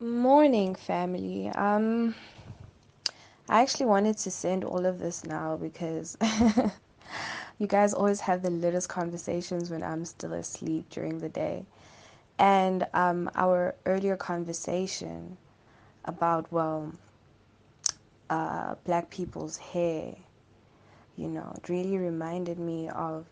Morning, family. I actually wanted to send all of this now because you guys always have the latest conversations when I'm still asleep during the day. And our earlier conversation about, black people's hair, it really reminded me of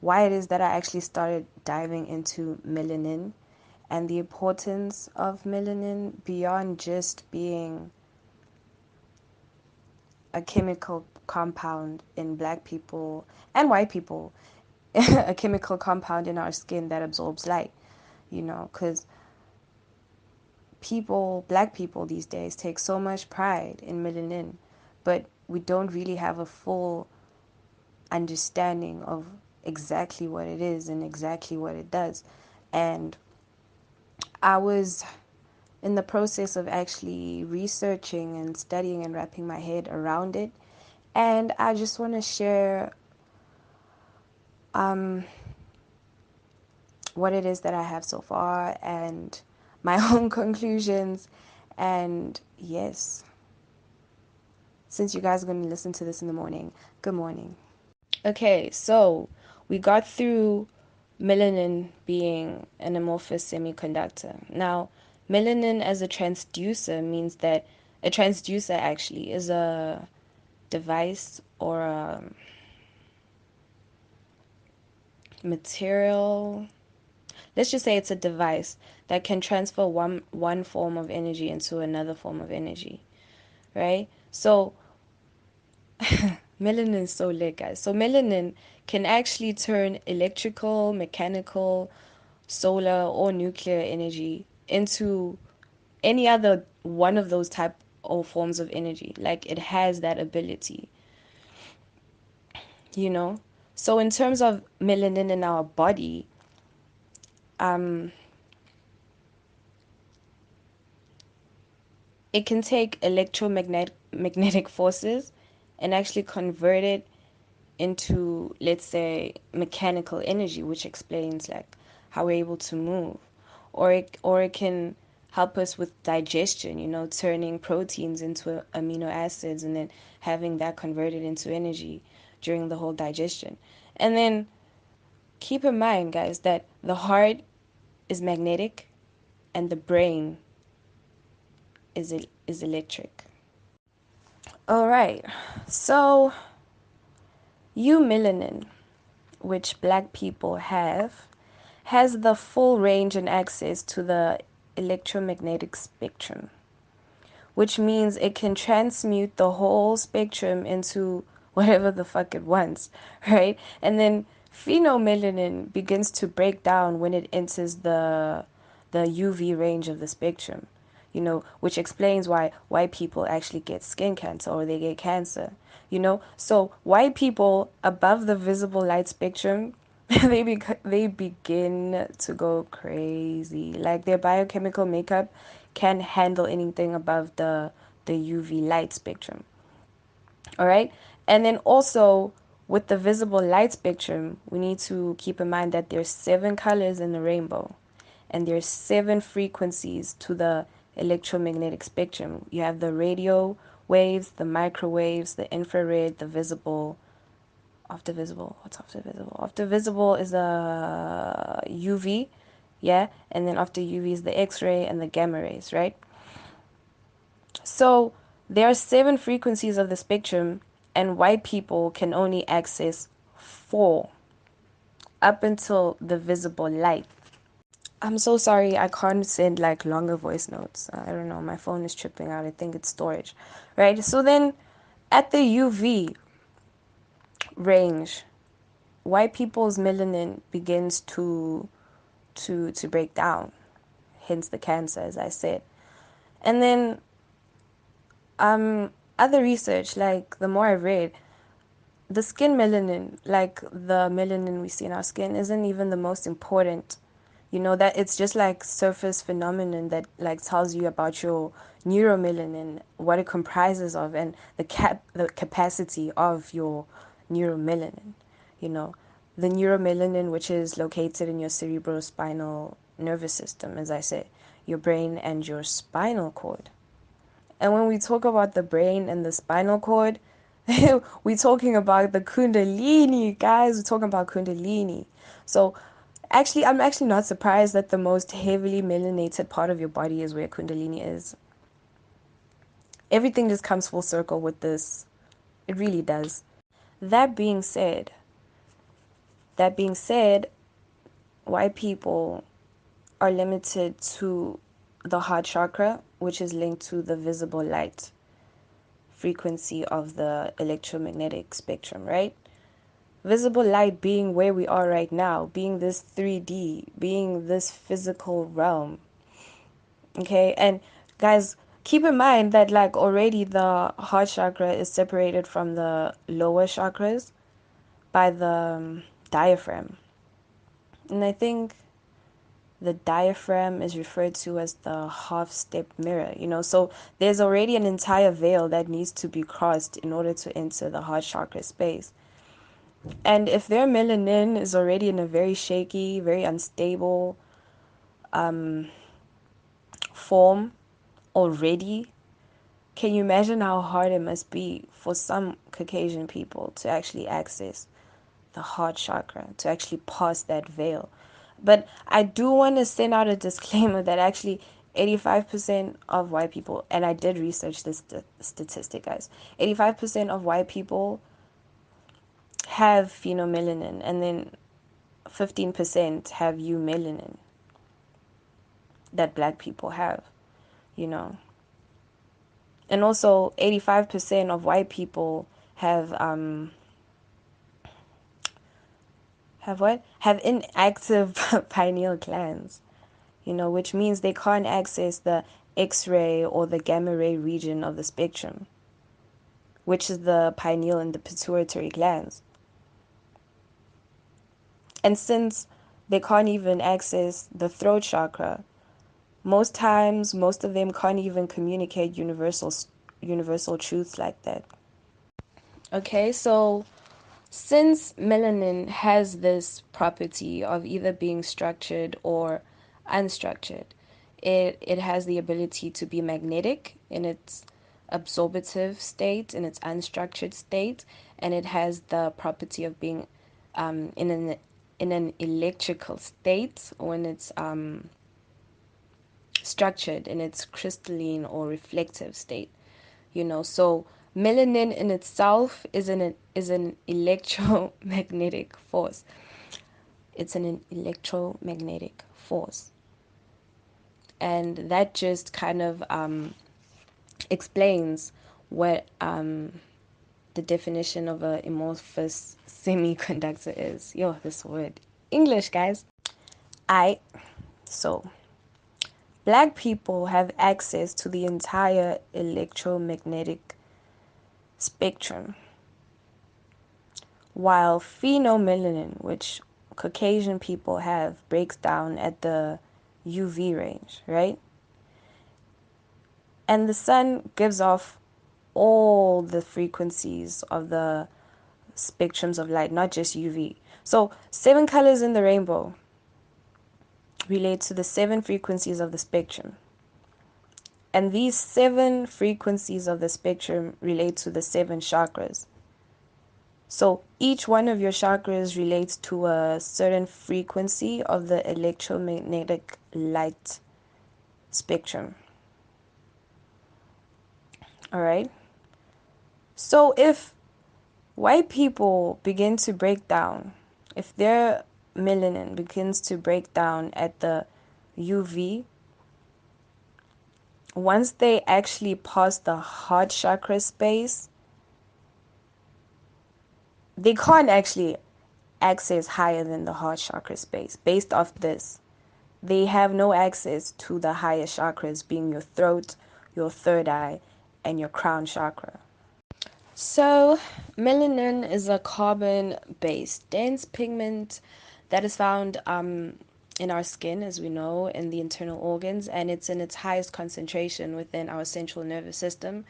why it is that I actually started diving into melanin and the importance of melanin beyond just being a chemical compound in black people and white people, a chemical compound in our skin that absorbs light, because black people these days take so much pride in melanin, but we don't really have a full understanding of exactly what it is and exactly what it does. And I was in the process of actually researching and studying and wrapping my head around it. And I just want to share um, what it is that I have so far and my own conclusions. And yes, since you guys are going to listen to this in the morning, good morning. Okay, so we got through melanin being an amorphous semiconductor. Now, melanin as a transducer means that a transducer actually is a device or a material. Let's just say it's a device that can transfer one form of energy into another form of energy, right? So melanin is so lit, guys. So melanin can actually turn electrical, mechanical, solar, or nuclear energy into any other one of those type or forms of energy. Like it has that ability, you know. So in terms of melanin in our body, um, it can take magnetic forces and actually convert it into, let's say, mechanical energy, which explains like how we're able to move, or it can help us with digestion, turning proteins into amino acids and then having that converted into energy during the whole digestion. And then keep in mind, guys, that the heart is magnetic and the brain is electric. All right, so melanin, which black people have, has the full range and access to the electromagnetic spectrum, which means it can transmute the whole spectrum into whatever the fuck it wants, right? And then phenomelanin begins to break down when it enters the UV range of the spectrum, which explains why white people actually get skin cancer or they get cancer, So white people above the visible light spectrum, they begin to go crazy. Like their biochemical makeup can't handle anything above the UV light spectrum. All right? And then also with the visible light spectrum, we need to keep in mind that there's 7 colors in the rainbow and there's 7 frequencies to the electromagnetic spectrum. You have the radio waves, the microwaves, the infrared, the visible, off the visible. What's off the visible? Off the visible is a UV, yeah, and then after UV is the X-ray and the gamma rays, right? So there are 7 frequencies of the spectrum, and white people can only access 4 up until the visible light. I'm so sorry, I can't send like longer voice notes. I don't know, my phone is tripping out. I think it's storage, right? So then at the UV range, white people's melanin begins to break down, hence the cancer, as I said. And then other research, like the more I read, the skin melanin, like the melanin we see in our skin, isn't even the most important. That it's just like surface phenomenon that like tells you about your neuromelanin, what it comprises of, and the capacity of your neuromelanin. You know, the neuromelanin, which is located in your cerebrospinal nervous system, as I said. your brain, and your spinal cord. And when we talk about the brain and the spinal cord, we're talking about the kundalini, guys. We're talking about kundalini. So, actually, I'm actually not surprised that the most heavily melanated part of your body is where kundalini is. Everything just comes full circle with this. It really does. That being said, that being said, white people are limited to the heart chakra, which is linked to the visible light frequency of the electromagnetic spectrum, right? Visible light being where we are right now, being this 3D, being this physical realm. Okay, and guys, keep in mind that like already the heart chakra is separated from the lower chakras by the diaphragm. And I think the diaphragm is referred to as the half step mirror, so there's already an entire veil that needs to be crossed in order to enter the heart chakra space. And if their melanin is already in a very shaky, very unstable form already, can you imagine how hard it must be for some Caucasian people to actually access the heart chakra, to actually pass that veil? But I do want to send out a disclaimer that actually 85% of white people, and I did research this statistic, guys, 85% of white people have phenomelanin, and then 15% have eumelanin that black people have, you know. And also 85% of white people have what? Have inactive pineal glands, which means they can't access the X-ray or the gamma ray region of the spectrum, which is the pineal and the pituitary glands. And since they can't even access the throat chakra, most times, most of them can't even communicate universal truths like that. Okay, so since melanin has this property of either being structured or unstructured, it has the ability to be magnetic in its absorptive state, in its unstructured state, and it has the property of being in an electrical state when it's structured in its crystalline or reflective state. So melanin in itself is an electromagnetic force. It's an electromagnetic force, and that just kind of explains what the definition of an amorphous semiconductor is. Yo, this word English, guys. I so black people have access to the entire electromagnetic spectrum, while phenomelanin, which Caucasian people have, breaks down at the UV range, right? And the sun gives off all the frequencies of the spectrums of light, not just UV. So, 7 colors in the rainbow relate to the 7 frequencies of the spectrum. And these 7 frequencies of the spectrum relate to the 7 chakras. So each one of your chakras relates to a certain frequency of the electromagnetic light spectrum. All right. So if white people begin to break down, if their melanin begins to break down at the UV, once they actually pass the heart chakra space, they can't actually access higher than the heart chakra space based off this. They have no access to the higher chakras, being your throat, your third eye, and your crown chakra. So, melanin is a carbon based dense pigment that is found in our skin, as we know, in the internal organs, and it's in its highest concentration within our central nervous system.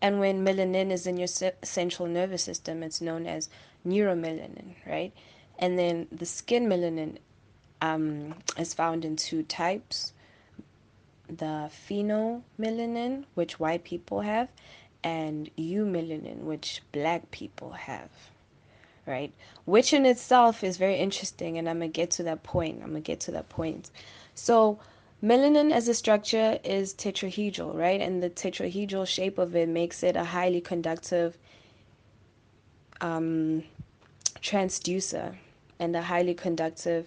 And when melanin is in your central nervous system, it's known as neuromelanin, right? And then the skin melanin is found in 2 types. the phenomelanin, which white people have, and eumelanin, which black people have, right? Which in itself is very interesting, and I'm gonna get to that point. So, melanin as a structure is tetrahedral, right? And the tetrahedral shape of it makes it a highly conductive transducer and a highly conductive,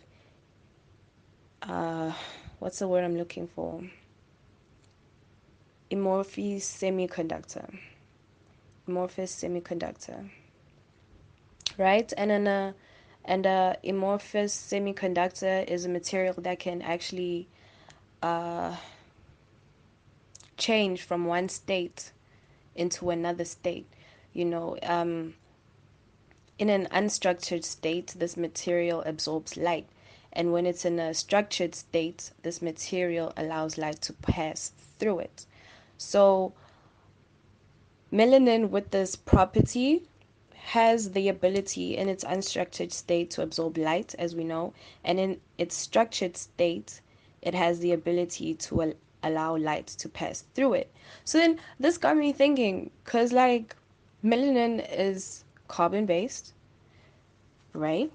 what's the word I'm looking for? Amorphous semiconductor. Amorphous semiconductor, right? And a amorphous semiconductor is a material that can actually change from one state into another state. You know, in an unstructured state, this material absorbs light. And when it's in a structured state, this material allows light to pass through it. So, melanin with this property has the ability in its unstructured state to absorb light, as we know, and in its structured state, it has the ability to allow light to pass through it. So then this got me thinking, because like melanin is carbon based, right?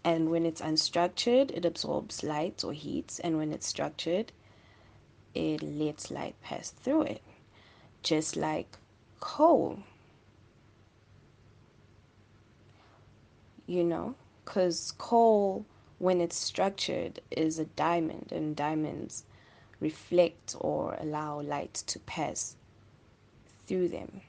And when it's unstructured, it absorbs light or heat, and when it's structured, it lets light pass through it, just like coal, you know, because coal, when it's structured, is a diamond, and diamonds reflect or allow light to pass through them.